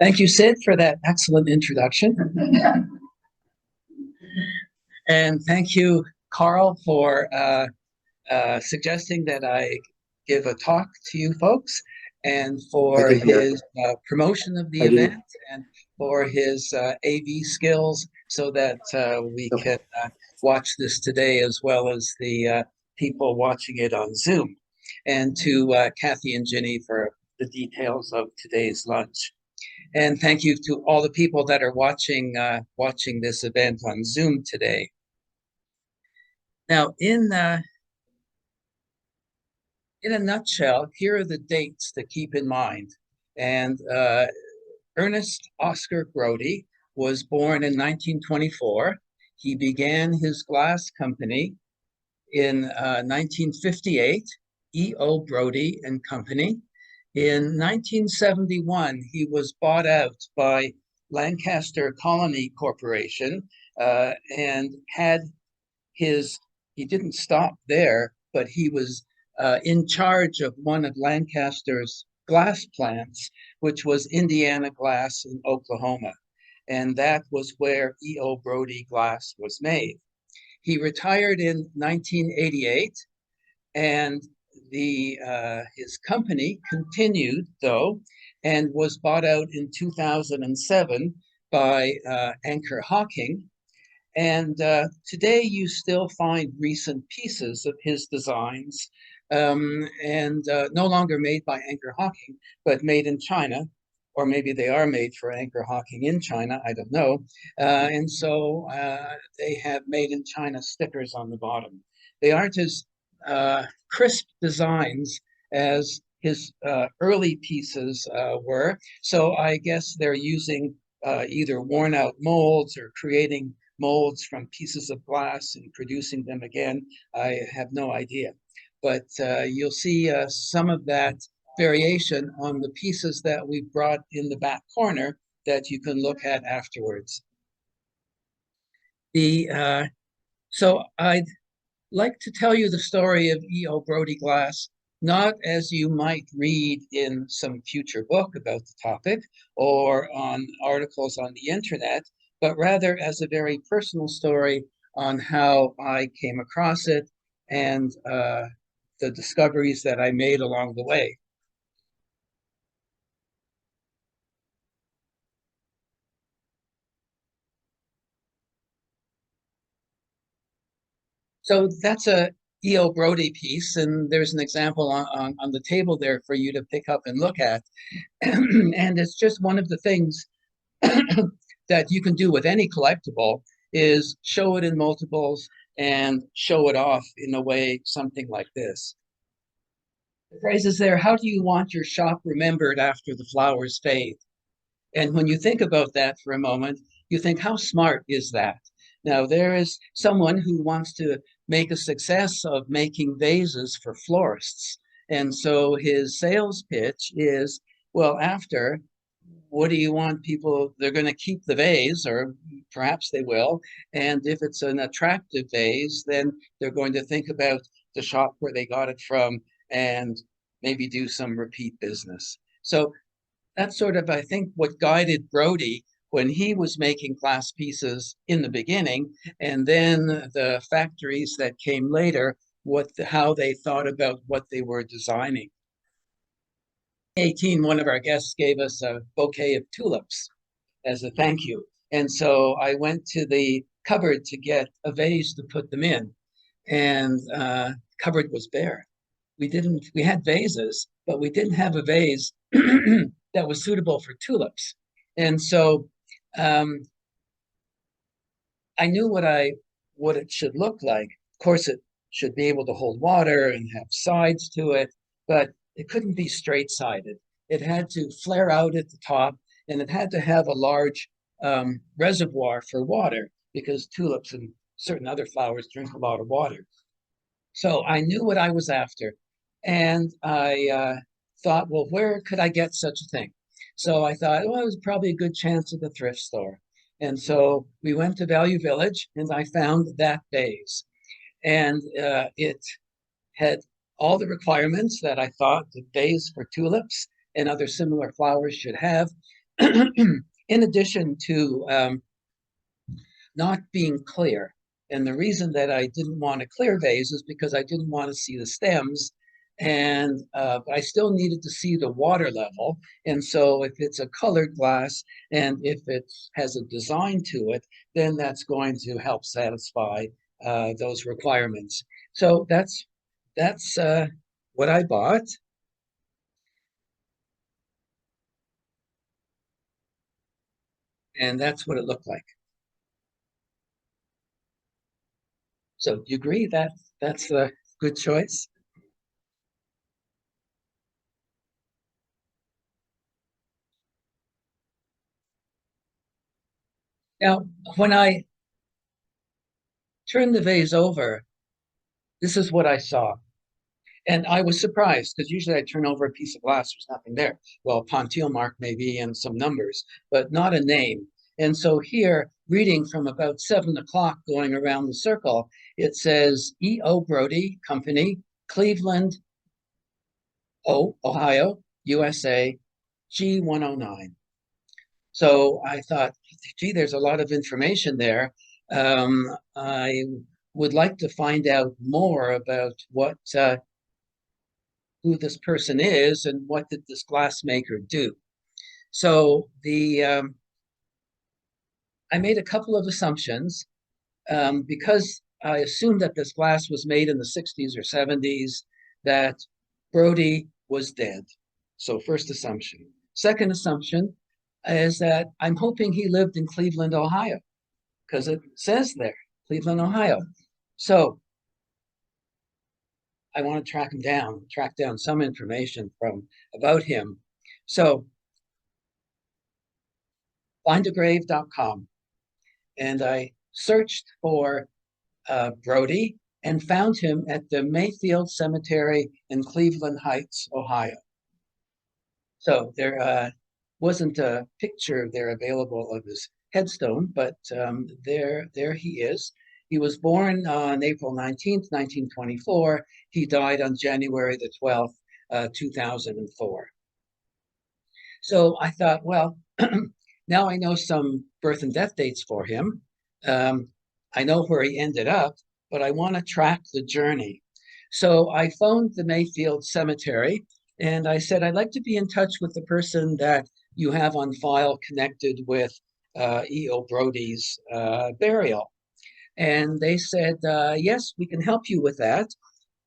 Thank you, Sid, for that excellent introduction. And thank you, Carl, for suggesting that I give a talk to you folks, and for his promotion of the event, and for his AV skills, so that we can watch this today, as well as the people watching it on Zoom. And to Kathy and Ginny for the details of today's lunch. And thank you to all the people that are watching this event on Zoom today. Now, in a nutshell, here are the dates to keep in mind. And Ernest Oscar Brody was born in 1924. He began his glass company in 1958, E.O. Brody and Company. In 1971, he was bought out by Lancaster Colony Corporation and he didn't stop there, but he was in charge of one of Lancaster's glass plants, which was Indiana Glass in Oklahoma. And that was where E.O. Brody glass was made. He retired in 1988, and his company continued, though, and was bought out in 2007 by Anchor Hocking. And today you still find recent pieces of his designs, and no longer made by Anchor Hocking, but made in China, or maybe they are made for Anchor Hocking in China, I don't know. And so they have made in China stickers on the bottom. They aren't as crisp designs as his early pieces were. So I guess they're using either worn out molds or creating molds from pieces of glass and producing them again. I have no idea. But you'll see some of that variation on the pieces that we brought in the back corner that you can look at afterwards. So I'd like to tell you the story of E.O. Brody glass, not as you might read in some future book about the topic or on articles on the internet, but rather as a very personal story on how I came across it and the discoveries that I made along the way. So that's a E.O. Brody piece, and there's an example on the table there for you to pick up and look at. And it's just one of the things that you can do with any collectible is show it in multiples and show it off in a way, something like this. The phrase is there, how do you want your shop remembered after the flowers fade? And when you think about that for a moment, you think, how smart is that? Now, there is someone who wants to make a success of making vases for florists. And so his sales pitch is, well, after, what do you want people? They're going to keep the vase, or perhaps they will. And if it's an attractive vase, then they're going to think about the shop where they got it from and maybe do some repeat business. So that's sort of, I think, what guided Brody when he was making glass pieces in the beginning, and then the factories that came later, how they thought about what they were designing. In 2018, one of our guests gave us a bouquet of tulips as a thank you. And so I went to the cupboard to get a vase to put them in, and the cupboard was bare. We had vases, but we didn't have a vase that was suitable for tulips. And so I knew what it should look like. Of course, it should be able to hold water and have sides to it, but it couldn't be straight-sided. It had to flare out at the top, and it had to have a large reservoir for water, because tulips and certain other flowers drink a lot of water. So I knew what I was after, and I thought, well, where could I get such a thing? So I thought, well, it was probably a good chance at the thrift store. And so we went to Value Village, and I found that vase. And it had all the requirements that I thought the vase for tulips and other similar flowers should have. in addition to not being clear. And the reason that I didn't want a clear vase is because I didn't want to see the stems, and I still needed to see the water level. And so if it's a colored glass and if it has a design to it, then that's going to help satisfy those requirements. So that's what I bought. And that's what it looked like. So do you agree that that's a good choice? Now, when I turned the vase over, this is what I saw. And I was surprised because usually I turn over a piece of glass, there's nothing there. Well, a Pontile mark maybe and some numbers, but not a name. And so here, reading from about 7 o'clock going around the circle, it says E.O. Brody Company, Cleveland, Ohio, USA, G109. So I thought, gee, there's a lot of information there. I would like to find out more about what who this person is and what did this glassmaker do. So I made a couple of assumptions because I assumed that this glass was made in the 60s or 70s, that Brody was dead. So first assumption. Second assumption is that I'm hoping he lived in Cleveland, Ohio, because it says there, Cleveland, Ohio. So I want to track down some information from about him. So findagrave.com, and I searched for Brody and found him at the Mayfield Cemetery in Cleveland Heights, Ohio. So there wasn't a picture there available of his headstone, but there he is. He was born on April 19th, 1924. He died on January the 12th, 2004. So I thought, well, now I know some birth and death dates for him. Um, I know where he ended up, but I want to track the journey. So I phoned the Mayfield Cemetery and I said, I'd like to be in touch with the person that you have on file connected with E.O. Brody's burial. And they said, yes, we can help you with that.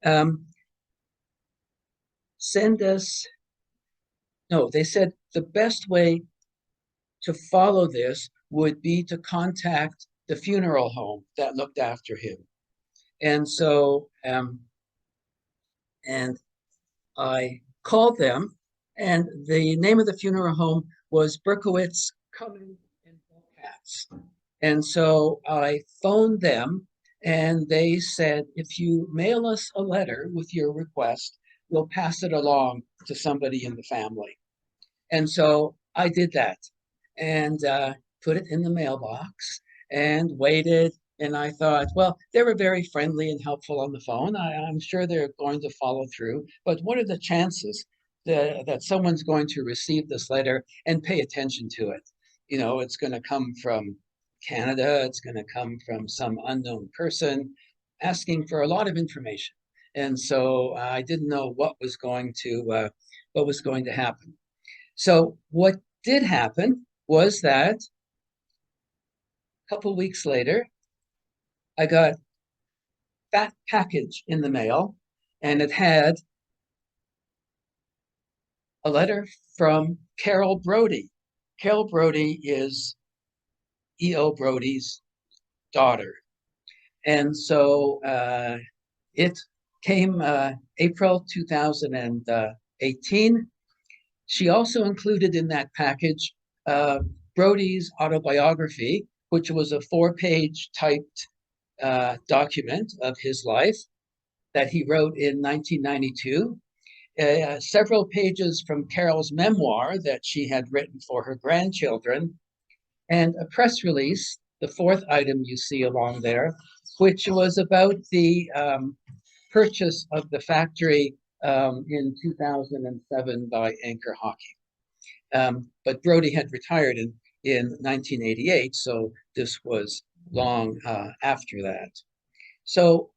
Um, send us, no, they said the best way to follow this would be to contact the funeral home that looked after him. And so, and I called them, and the name of the funeral home was Berkowitz, Cummings, and Cats. And so I phoned them, and they said, if you mail us a letter with your request, we'll pass it along to somebody in the family. And so I did that and put it in the mailbox and waited. And I thought, well, they were very friendly and helpful on the phone. I'm sure they're going to follow through. But what are the chances that someone's going to receive this letter and pay attention to it? You know, it's going to come from Canada, it's going to come from some unknown person asking for a lot of information. And so I didn't know what was going to happen. So what did happen was that a couple weeks later, I got that package in the mail, and it had a letter from Carol Brody. Carol Brody is E.O. Brody's daughter. And so it came April 2018. She also included in that package Brody's autobiography, which was a 4-page typed document of his life that he wrote in 1992. Several pages from Carol's memoir that she had written for her grandchildren, and a press release, the fourth item you see along there, which was about the purchase of the factory in 2007 by Anchor Hocking. But Brody had retired in 1988, so this was long after that. So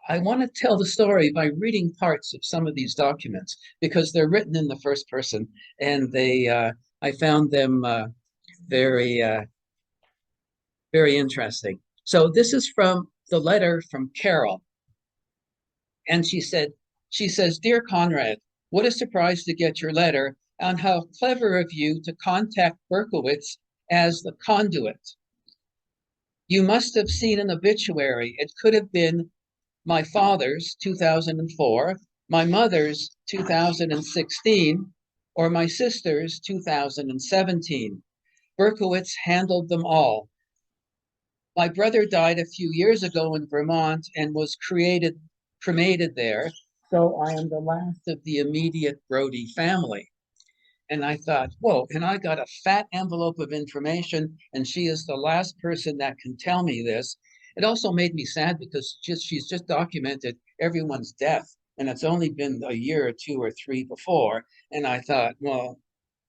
I want to tell the story by reading parts of some of these documents because they're written in the first person, and I found them very very interesting. So this is from the letter from Carol, and she says, "Dear Conrad, what a surprise to get your letter, and how clever of you to contact Berkowitz as the conduit. You must have seen an obituary. It could have been my father's 2004, my mother's 2016, or my sister's 2017. Berkowitz handled them all. My brother died a few years ago in Vermont and was cremated there, so I am the last of the immediate Brody family." And I thought, whoa, and I got a fat envelope of information, and she is the last person that can tell me this. It also made me sad because she's just documented everyone's death, and it's only been a year or two or three before. And I thought, well,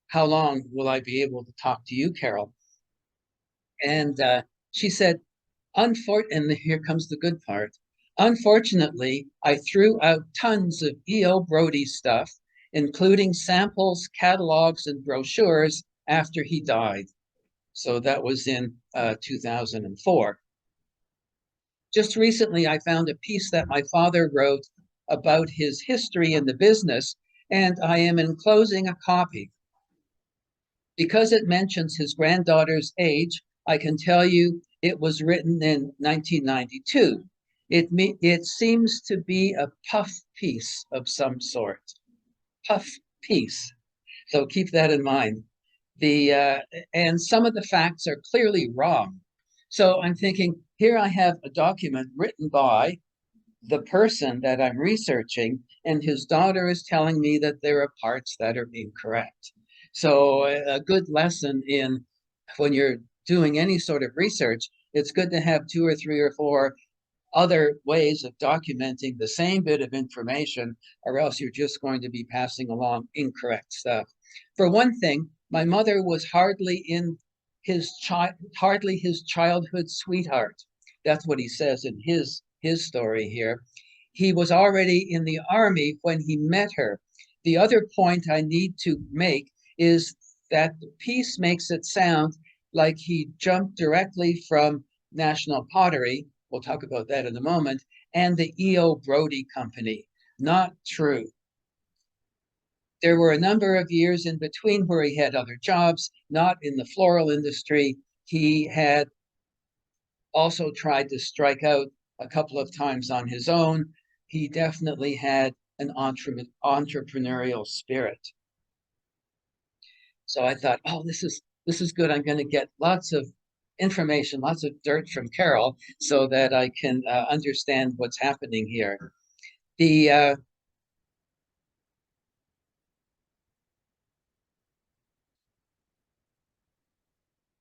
how long will I be able to talk to you, Carol? And she said, and here comes the good part. Unfortunately, I threw out tons of E.O. Brody stuff, including samples, catalogs, and brochures after he died. So that was in 2004. Just recently, I found a piece that my father wrote about his history in the business, and I am enclosing a copy. Because it mentions his granddaughter's age, I can tell you it was written in 1992. It seems to be a puff piece of some sort. Puff piece. So keep that in mind. And some of the facts are clearly wrong. So I'm thinking, here I have a document written by the person that I'm researching, and his daughter is telling me that there are parts that are incorrect. So a good lesson in when you're doing any sort of research, it's good to have two or three or four other ways of documenting the same bit of information, or else you're just going to be passing along incorrect stuff. For one thing, my mother was hardly his childhood sweetheart. That's what he says in his story here. He was already in the army when he met her. The other point I need to make is that the piece makes it sound like he jumped directly from National Pottery, we'll talk about that in a moment, and the E.O. Brody Company. Not true. There were a number of years in between where he had other jobs, not in the floral industry. He had also tried to strike out a couple of times on his own. He definitely had an entrepreneurial spirit. So I thought, oh, this is good. I'm going to get lots of information, lots of dirt from Carol, so that I can understand what's happening here.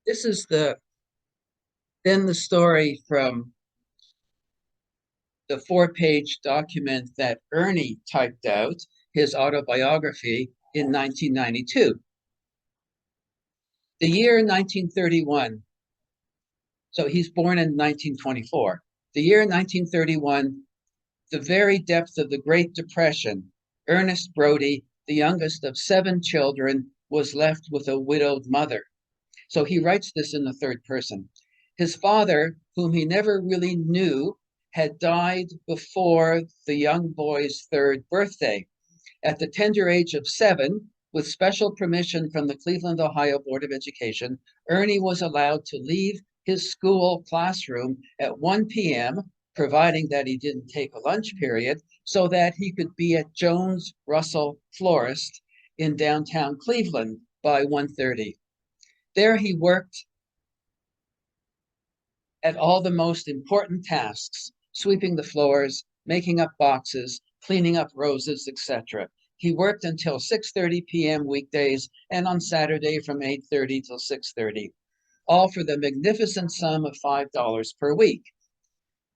This is then the story from the 4-page document that Ernie typed out, his autobiography, in 1992. The year 1931. So he's born in 1924. The year 1931, the very depth of the Great Depression, Ernest Brody, the youngest of 7 children, was left with a widowed mother. So he writes this in the third person. His father, whom he never really knew, had died before the young boy's 3rd birthday. At the tender age of 7, with special permission from the Cleveland, Ohio Board of Education, Ernie was allowed to leave his school classroom at 1 p.m., providing that he didn't take a lunch period, so that he could be at Jones Russell Florist in downtown Cleveland by 1:30. There he worked at all the most important tasks, sweeping the floors, making up boxes, cleaning up roses, etc. He worked until 6:30 p.m. weekdays and on Saturday from 8:30 till 6:30, all for the magnificent sum of $5 per week.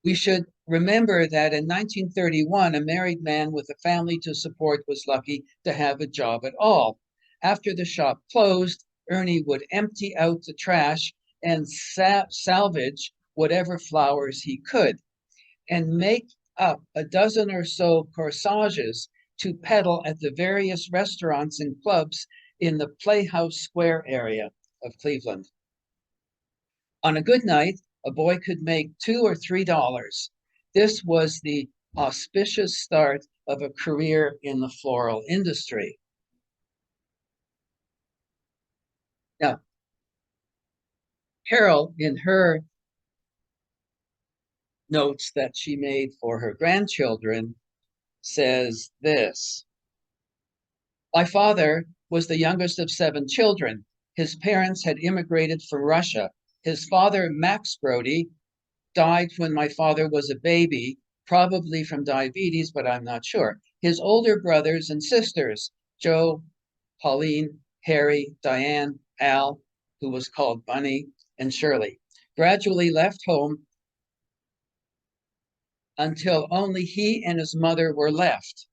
We should remember that in 1931, a married man with a family to support was lucky to have a job at all. After the shop closed, Ernie would empty out the trash and salvage whatever flowers he could and make up a dozen or so corsages to peddle at the various restaurants and clubs in the Playhouse Square area of Cleveland. On a good night, a boy could make $2 or $3. This was the auspicious start of a career in the floral industry. Now, Carol, in her notes that she made for her grandchildren, says this: "My father was the youngest of 7 children. His parents had immigrated from Russia. His father, Max Brody, died when my father was a baby, probably from diabetes, but I'm not sure. His older brothers and sisters, Joe, Pauline, Harry, Diane, Al, who was called Bunny, and Shirley, gradually left home until only he and his mother were left.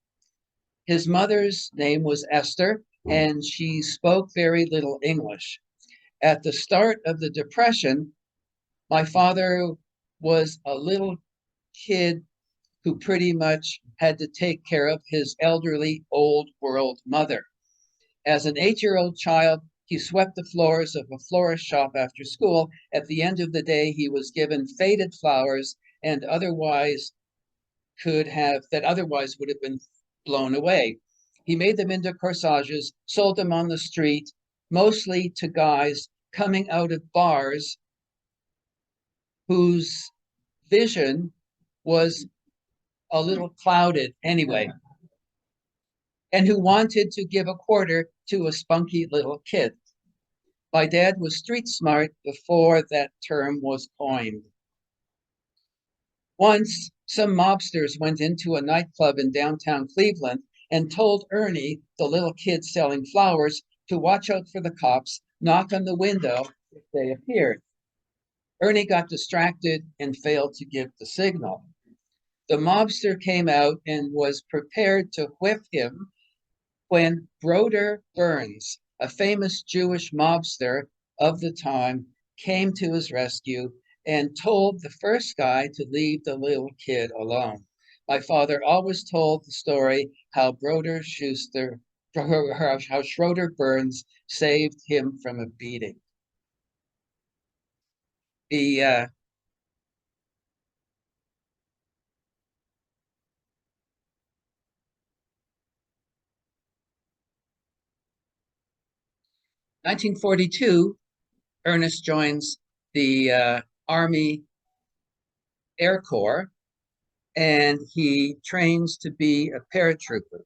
His mother's name was Esther, and she spoke very little English. At the start of the Depression, my father was a little kid who pretty much had to take care of his elderly old world mother. As an 8-year-old child, he swept the floors of a florist shop after school. At the end of the day, he was given faded flowers and otherwise would have been blown away. He made them into corsages, sold them on the street, mostly to guys coming out of bars whose vision was a little clouded anyway, and who wanted to give a quarter to a spunky little kid. My dad was street smart before that term was coined. Once, some mobsters went into a nightclub in downtown Cleveland and told Ernie, the little kid selling flowers, to watch out for the cops, knock on the window if they appeared. Ernie got distracted and failed to give the signal. The mobster came out and was prepared to whip him when Broder Burns, a famous Jewish mobster of the time, came to his rescue and told the first guy to leave the little kid alone. My father always told the story how how Schroeder Burns saved him from a beating. The 1942, Ernest joins the Army Air Corps, and he trains to be a paratrooper.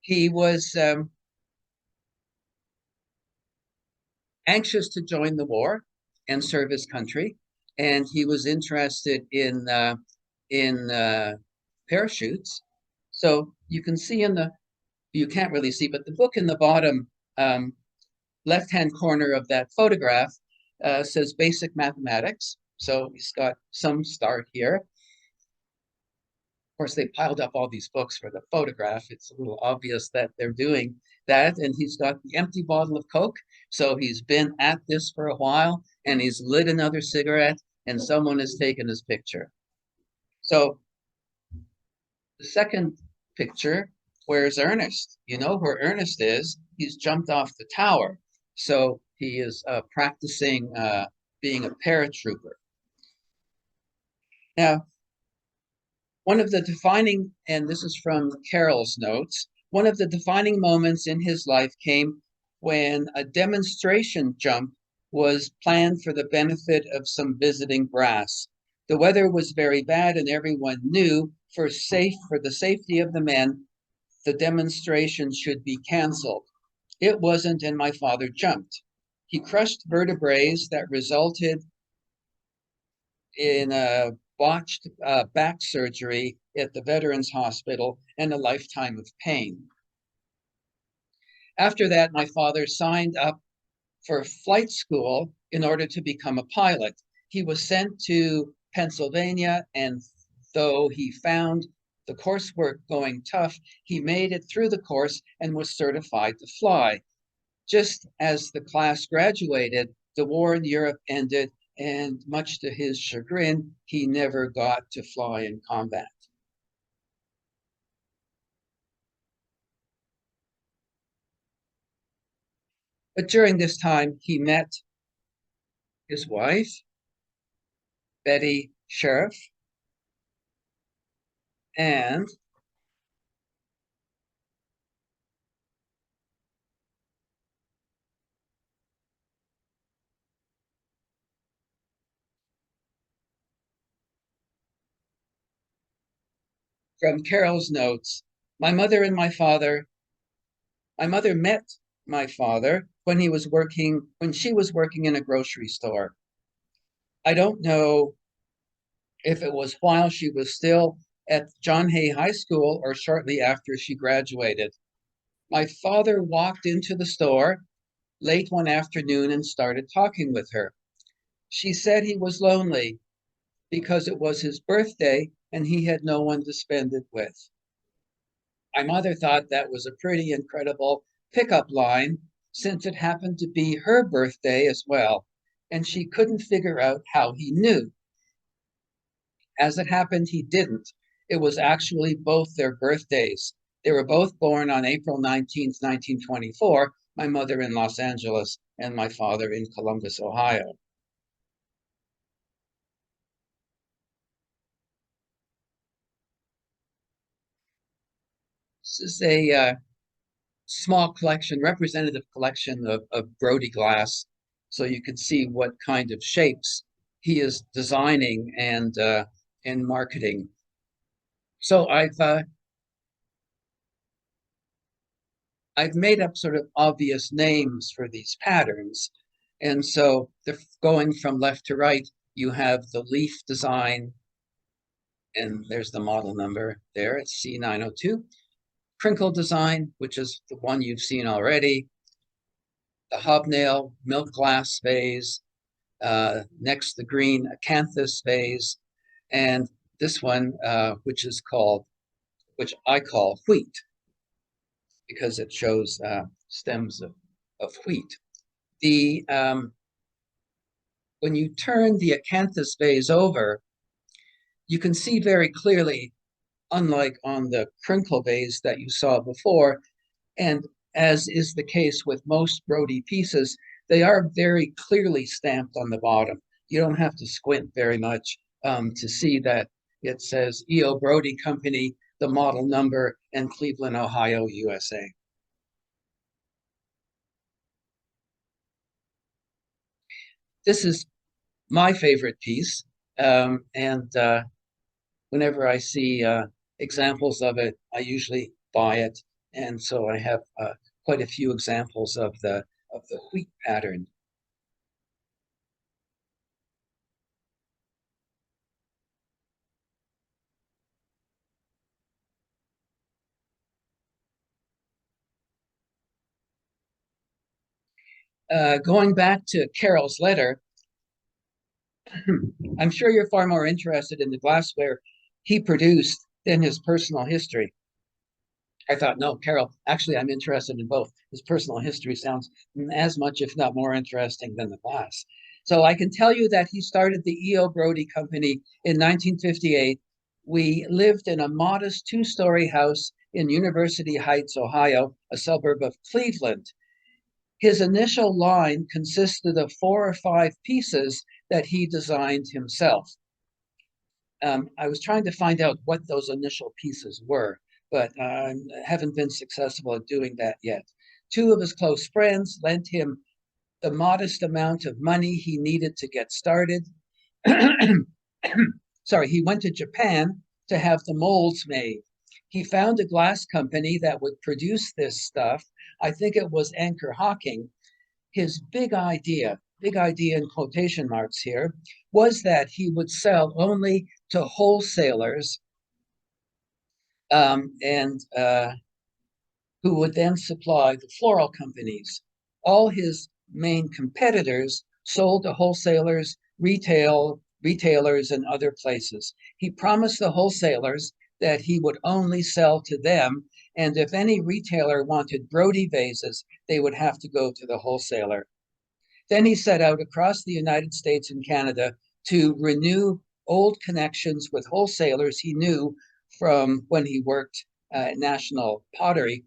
He was anxious to join the war and serve his country, and he was interested in parachutes. So you can see you can't really see, but the book in the bottom left-hand corner of that photograph says basic mathematics. So he's got some start here. Of course, they piled up all these books for the photograph. It's a little obvious that they're doing that. And he's got the empty bottle of Coke. So he's been at this for a while, and he's lit another cigarette, and someone has taken his picture. So the second picture, where's Ernest? You know where Ernest is. He's jumped off the tower. So he is practicing being a paratrooper. Now, one of the defining, and this is from Carol's notes, one of the defining moments in his life came when a demonstration jump was planned for the benefit of some visiting brass. The weather was very bad, and everyone knew for the safety of the men, the demonstration should be canceled. It wasn't, and my father jumped. He crushed vertebrae that resulted in a botched back surgery at the Veterans Hospital and a lifetime of pain. After that, my father signed up for flight school in order to become a pilot. He was sent to Pennsylvania, and though he found the coursework going tough, he made it through the course and was certified to fly. Just as the class graduated, the war in Europe ended, and much to his chagrin, he never got to fly in combat. But during this time, he met his wife, Betty Sheriff, and from Carol's notes, my mother and my mother met my father when she was working in a grocery store. I don't know if it was while she was still at John Hay High School or shortly after she graduated. My father walked into the store late one afternoon and started talking with her. She said he was lonely because it was his birthday and he had no one to spend it with. My mother thought that was a pretty incredible pickup line since it happened to be her birthday as well, and she couldn't figure out how he knew. As it happened, he didn't. It was actually both their birthdays. They were both born on April 19th, 1924, my mother in Los Angeles and my father in Columbus, Ohio. This is a small collection, representative collection of Brody glass, so you can see what kind of shapes he is designing and marketing. So I've made up sort of obvious names for these patterns, and so going from left to right, you have the leaf design, and there's the model number there. It's C902. Crinkle design, which is the one you've seen already. The hobnail milk glass vase. Next, the green acanthus vase, and this one, which I call wheat, because it shows stems of wheat. The When you turn the acanthus vase over, you can see very clearly, unlike on the crinkle vase that you saw before, and as is the case with most Brody pieces, they are very clearly stamped on the bottom. You don't have to squint very much to see that it says E.O. Brody Company, the model number, and Cleveland, Ohio, USA. This is my favorite piece, and whenever I see examples of it, I usually buy it, and so I have quite a few examples of the wheat pattern. Going back to Carol's letter, I'm sure you're far more interested in the glassware he produced than his personal history. I thought, no, Carol, actually, I'm interested in both. His personal history sounds as much, if not more interesting than the glass. So I can tell you that he started the E.O. Brody Company in 1958. We lived in a modest two-story house in University Heights, Ohio, a suburb of Cleveland. His initial line consisted of 4 or 5 pieces that he designed himself. I was trying to find out what those initial pieces were, but haven't been successful at doing that yet. 2 of his close friends lent him the modest amount of money he needed to get started. Sorry, he went to Japan to have the molds made. He found a glass company that would produce this stuff. I think it was Anchor Hocking. His big idea in quotation marks here, was that he would sell only to wholesalers and who would then supply the floral companies. All his main competitors sold to wholesalers, retailers, and other places. He promised the wholesalers that he would only sell to them. And if any retailer wanted Brody vases, they would have to go to the wholesaler. Then he set out across the United States and Canada to renew old connections with wholesalers he knew from when he worked at National Pottery.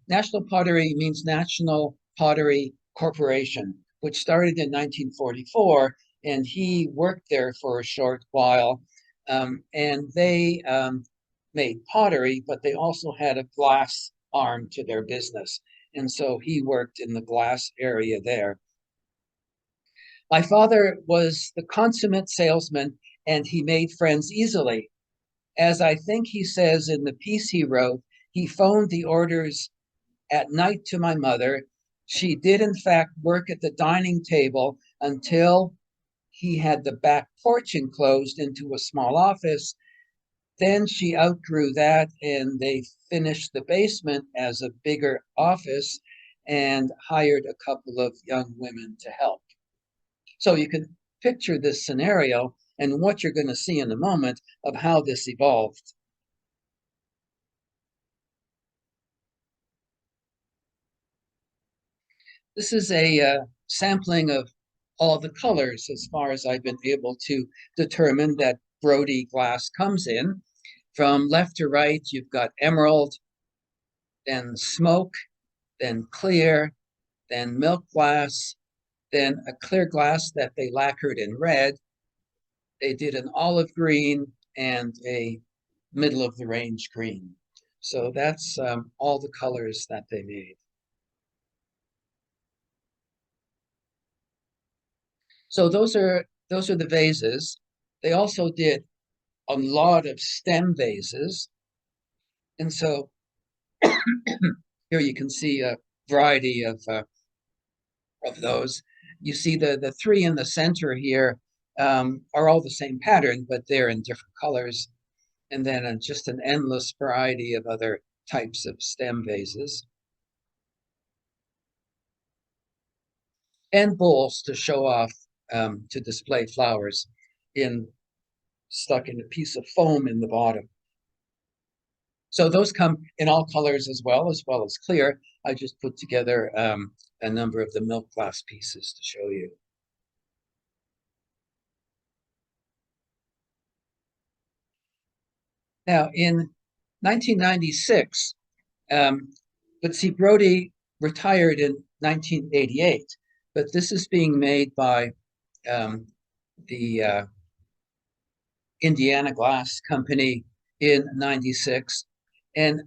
National Pottery means National Pottery Corporation, which started in 1944, and he worked there for a short while. And they made pottery, but they also had a glass arm to their business. And so he worked in the glass area there. My father was the consummate salesman, and he made friends easily. As I think he says in the piece he wrote, he phoned the orders at night to my mother. She did, in fact, work at the dining table until he had the back porch enclosed into a small office. Then she outgrew that, and they finished the basement as a bigger office and hired a couple of young women to help. So you can picture this scenario and what you're going to see in a moment of how this evolved. This is a sampling of all the colors as far as I've been able to determine that Brody glass comes in. From left to right, you've got emerald, then smoke, then clear, then milk glass, then a clear glass that they lacquered in red. They did an olive green and a middle of the range green. So that's all the colors that they made. So those are the vases. They also did a lot of stem vases. And so here you can see a variety of those. You see the three in the center here are all the same pattern, but they're in different colors. And then just an endless variety of other types of stem vases. And bowls to show off, to display flowers stuck in a piece of foam in the bottom. So those come in all colors as well as clear. I just put together a number of the milk glass pieces to show you. Now, in 1996, but see, Brody retired in 1988, but this is being made by the Indiana Glass Company in 96. And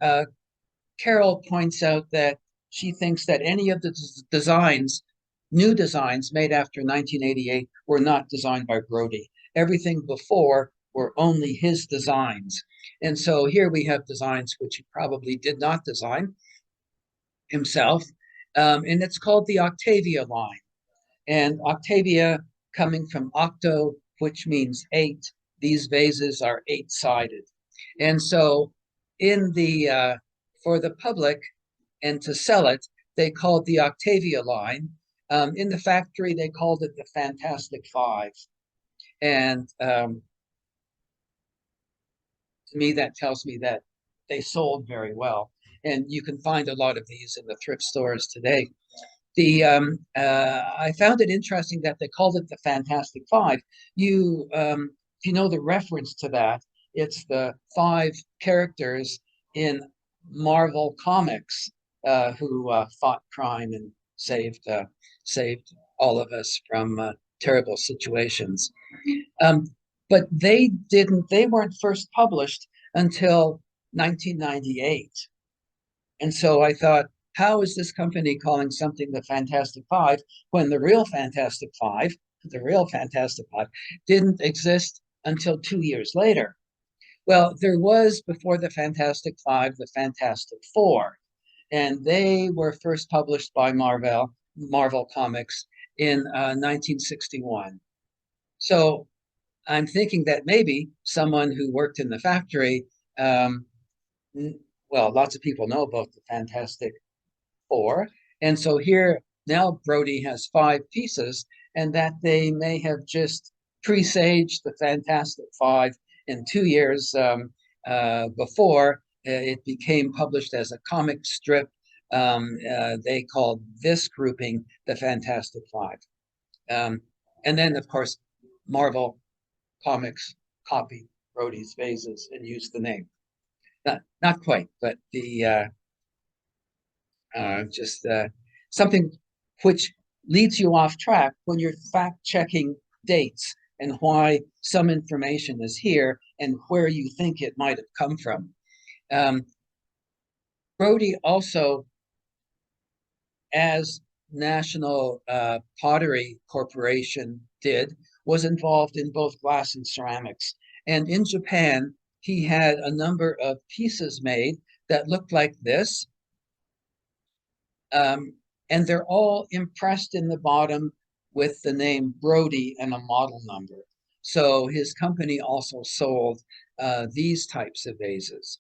Carol points out that she thinks that any of the designs, new designs made after 1988, were not designed by Brody. Everything before were only his designs. And so here we have designs which he probably did not design himself. And it's called the Octavia line. And Octavia, coming from octo, which means eight, these vases are eight-sided. And so in the for the public and to sell it, they called the Octavia line. In the factory, they called it the Fantastic Five. And to me, that tells me that they sold very well. And you can find a lot of these in the thrift stores today. I found it interesting that they called it the Fantastic Five. If you know the reference to that, it's the five characters in Marvel Comics who fought crime and saved all of us from terrible situations. But they weren't first published until 1998. And so I thought, how is this company calling something the Fantastic Five when the real Fantastic Five didn't exist until 2 years later? Well, there was, before the Fantastic Five, the Fantastic Four, and they were first published by Marvel Comics in 1961. So I'm thinking that maybe someone who worked in the factory, well, lots of people know about the Fantastic Four. And so here now Brody has five pieces, and that they may have just presaged the Fantastic Five in 2 years before it became published as a comic strip. They called this grouping the Fantastic Five. And then, of course, Marvel Comics copied Brody's vases and used the name. Not quite, but the just something which leads you off track when you're fact checking dates and why some information is here and where you think it might have come from. Brody also, as National Pottery Corporation did, was involved in both glass and ceramics. And in Japan, he had a number of pieces made that looked like this. And they're all impressed in the bottom with the name Brody and a model number. So his company also sold these types of vases.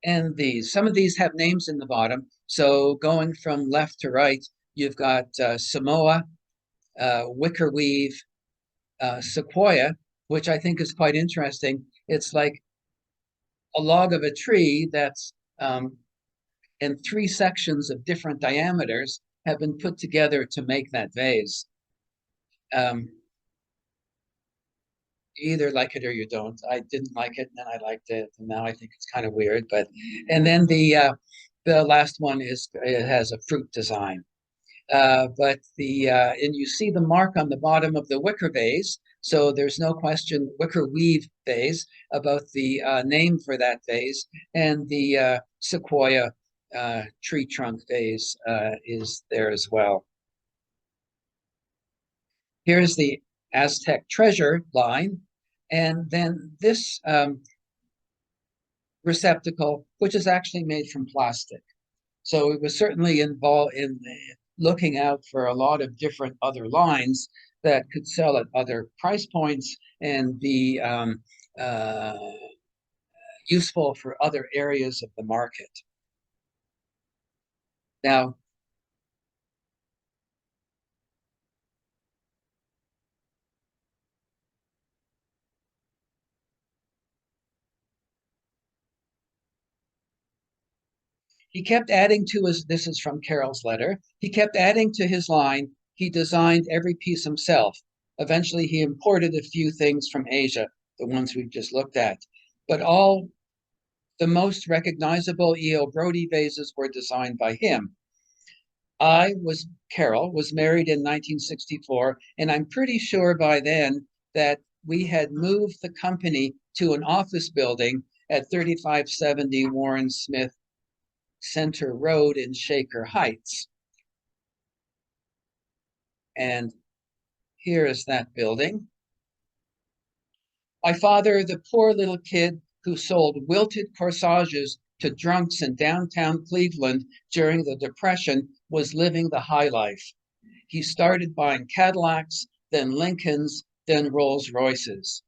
And some of these have names in the bottom. So going from left to right, you've got Samoa, wicker weave, sequoia, which I think is quite interesting. It's like a log of a tree that's in three sections of different diameters have been put together to make that vase. You either like it or you don't. I didn't like it, and then I liked it, and now I think it's kind of weird. But and then the last one is it has a fruit design. But and you see the mark on the bottom of the wicker vase. So there's no question, wicker weave vase, about the name for that vase, and the sequoia tree trunk vase is there as well. Here's the Aztec Treasure line, and then this receptacle, which is actually made from plastic. So it was certainly involved in looking out for a lot of different other lines that could sell at other price points and be useful for other areas of the market. Now, he kept adding to his, this is from Carol's letter, he kept adding to his line, he designed every piece himself. Eventually, he imported a few things from Asia, the ones we've just looked at. But all the most recognizable E.O. Brody vases were designed by him. Carol was married in 1964, and I'm pretty sure by then that we had moved the company to an office building at 3570 Warren Smith Center Road in Shaker Heights. And here is that building. My father, the poor little kid who sold wilted corsages to drunks in downtown Cleveland during the Depression, was living the high life. He started buying Cadillacs, then Lincolns, then Rolls Royces.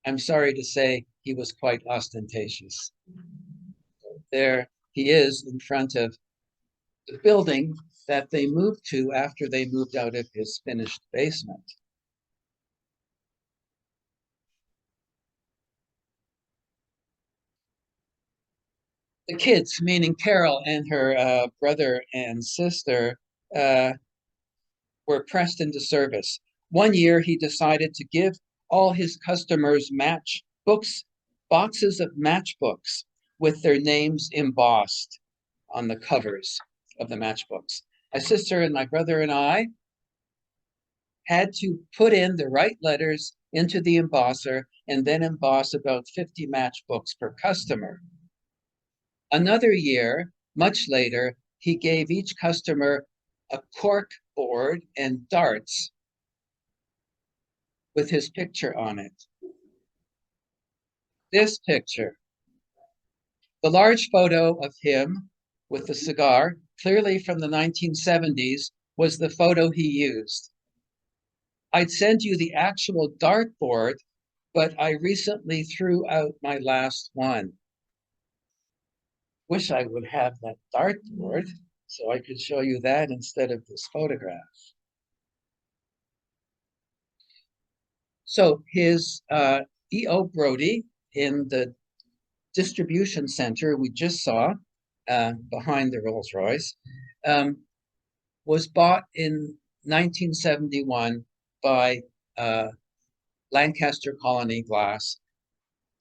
I'm sorry to say he was quite ostentatious. There he is in front of the building that they moved to after they moved out of his finished basement. The kids, meaning Carol and her brother and sister, were pressed into service. One year, he decided to give all his customers boxes of matchbooks with their names embossed on the covers of the matchbooks. My sister and my brother and I had to put in the right letters into the embosser and then emboss about 50 matchbooks per customer. Another year, much later, he gave each customer a cork board and darts with his picture on it. This picture, the large photo of him with the cigar, clearly from the 1970s, was the photo he used. I'd send you the actual dartboard, but I recently threw out my last one. Wish I would have that dartboard so I could show you that instead of this photograph. So his E.O. Brody in the distribution center we just saw behind the Rolls Royce was bought in 1971 by Lancaster Colony Glass,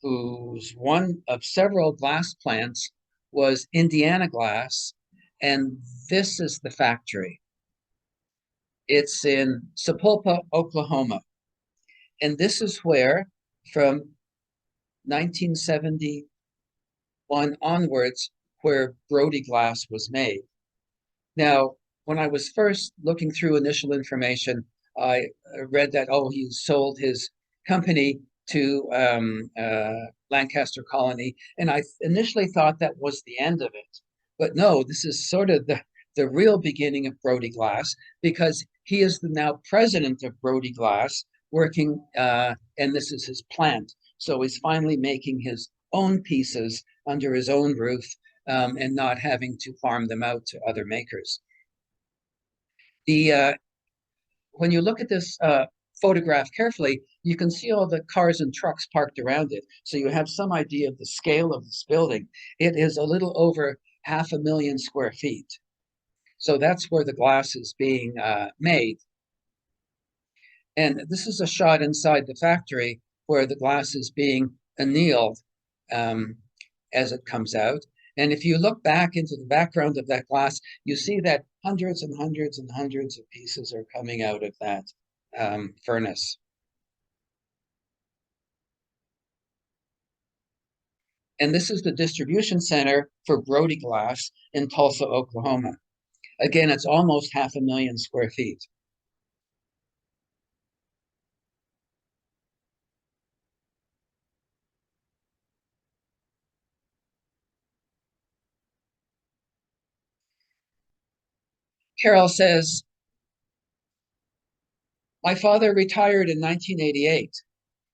whose one of several glass plants was Indiana Glass, and this is the factory. It's in Sapulpa, Oklahoma, and this is where, from 1971 onwards, where Brody glass was made. Now, when I was first looking through initial information, I read that, oh, he sold his company to Lancaster Colony, and I initially thought that was the end of it. But no, this is sort of the real beginning of Brody Glass, because he is the now president of Brody Glass, working, and this is his plant. So he's finally making his own pieces under his own roof, and not having to farm them out to other makers. When you look at this photograph carefully, you can see all the cars and trucks parked around it. So you have some idea of the scale of this building. It is a little over 500,000 square feet. So that's where the glass is being made. And this is a shot inside the factory where the glass is being annealed as it comes out. And if you look back into the background of that glass, you see that hundreds and hundreds and hundreds of pieces are coming out of that furnace. And this is the distribution center for Brody Glass in Tulsa, Oklahoma. Again, it's almost 500,000 square feet. Carol says, my father retired in 1988.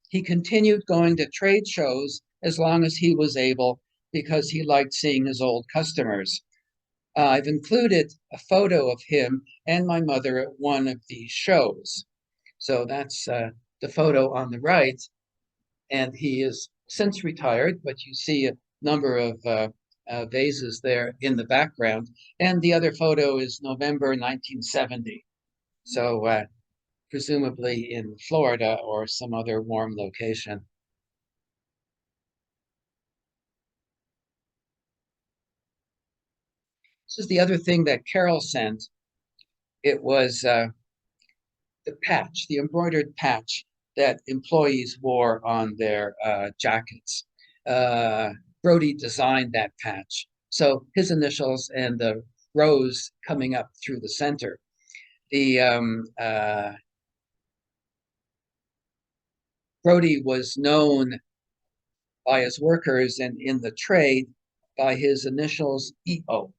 He continued going to trade shows as long as he was able because he liked seeing his old customers. I've included a photo of him and my mother at one of these shows. So that's the photo on the right. And he is since retired, but you see a number of vases there in the background. And the other photo is November 1970. So presumably in Florida or some other warm location. This is the other thing that Carol sent. It was the patch, the embroidered patch that employees wore on their jackets. Brody designed that patch. So his initials and the rose coming up through the center. The Brody was known by his workers and in the trade by his initials EO.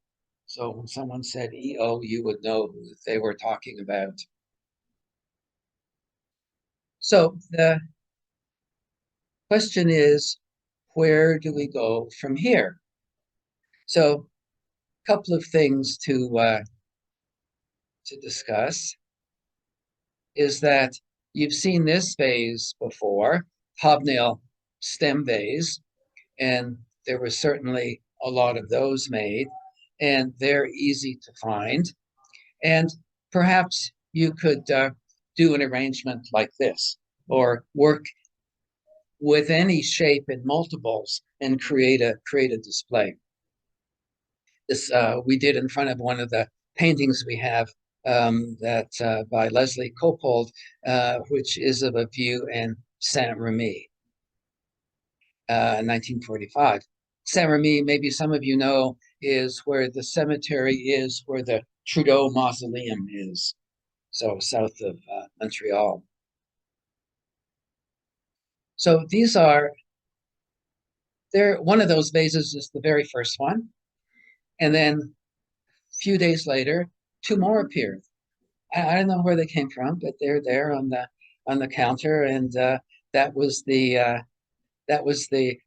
So when someone said EO, you would know who they were talking about. So the question is, where do we go from here? So a couple of things to discuss is that you've seen this vase before, Hobnail stem vase, and there were certainly a lot of those made, and they're easy to find. And perhaps you could do an arrangement like this, or work with any shape in multiples and create a display. This we did in front of one of the paintings we have that by Leslie Copold, which is of a view in Saint Remy, 1945. Saint Remy, maybe some of you know, is where the cemetery is, where the Trudeau Mausoleum is, so south of Montreal. So these are, one of those vases is the very first one. And then a few days later, two more appeared. I don't know where they came from, but they're there on the counter. And that was the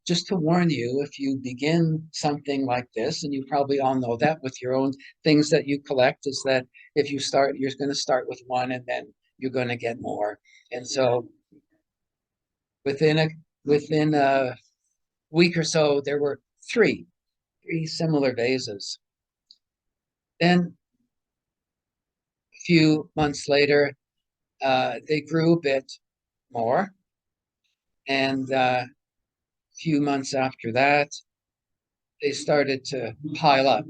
just to warn you, if you begin something like this, and you probably all know that with your own things that you collect, is that if you start, you're going to start with one and then you're going to get more. And so Within a week or so, there were three similar vases. Then a few months later, they grew a bit more, and a few months after that, they started to pile up.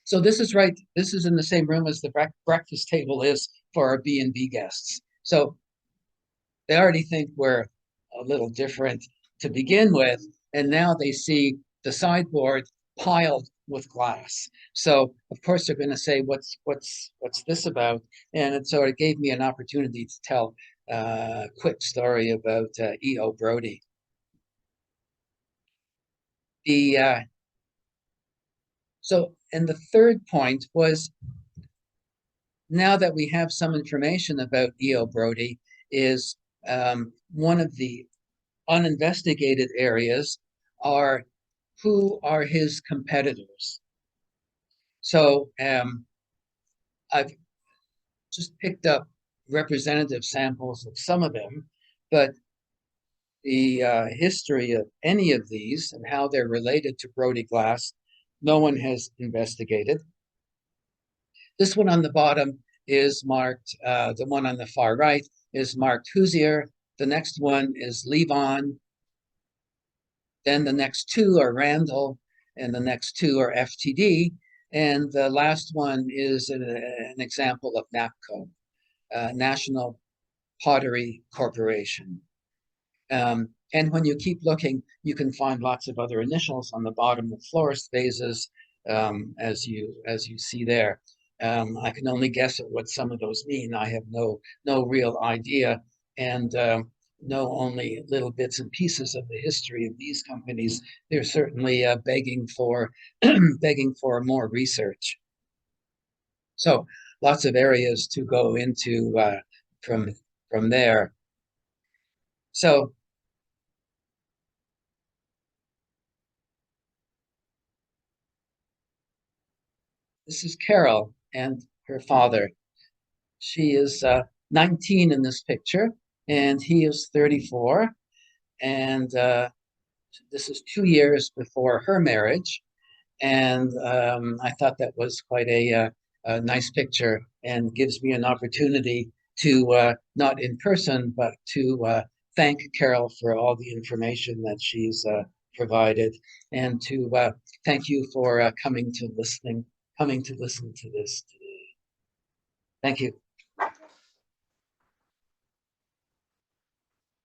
So this is right. This is in the same room as the breakfast table is for our B&B guests. So they already think we're a little different to begin with, and now they see the sideboard piled with glass. So of course they're going to say, "What's this about?" And it sort of gave me an opportunity to tell a quick story about E.O. Brody. The So, and the third point was, now that we have some information about E.O. Brody, is one of the uninvestigated areas are who are his competitors. So I've just picked up representative samples of some of them, but the history of any of these and how they're related to Brody glass, no one has investigated. This one on the bottom is marked, the one on the far right is marked Hoosier. The next one is Leavon. Then the next two are Randall, and the next two are FTD. And the last one is an example of Napco, National Pottery Corporation. And when you keep looking, you can find lots of other initials on the bottom of florist vases, as you see there. I can only guess at what some of those mean. I have no real idea, and know only little bits and pieces of the history of these companies. They're certainly begging for begging for more research. So lots of areas to go into from there. So this is Carol and her father. She is 19 in this picture, and he is 34. And this is 2 years before her marriage. And I thought that was quite a nice picture and gives me an opportunity to, not in person, but to thank Carol for all the information that she's provided, and to thank you for coming to listen to this today. Thank you.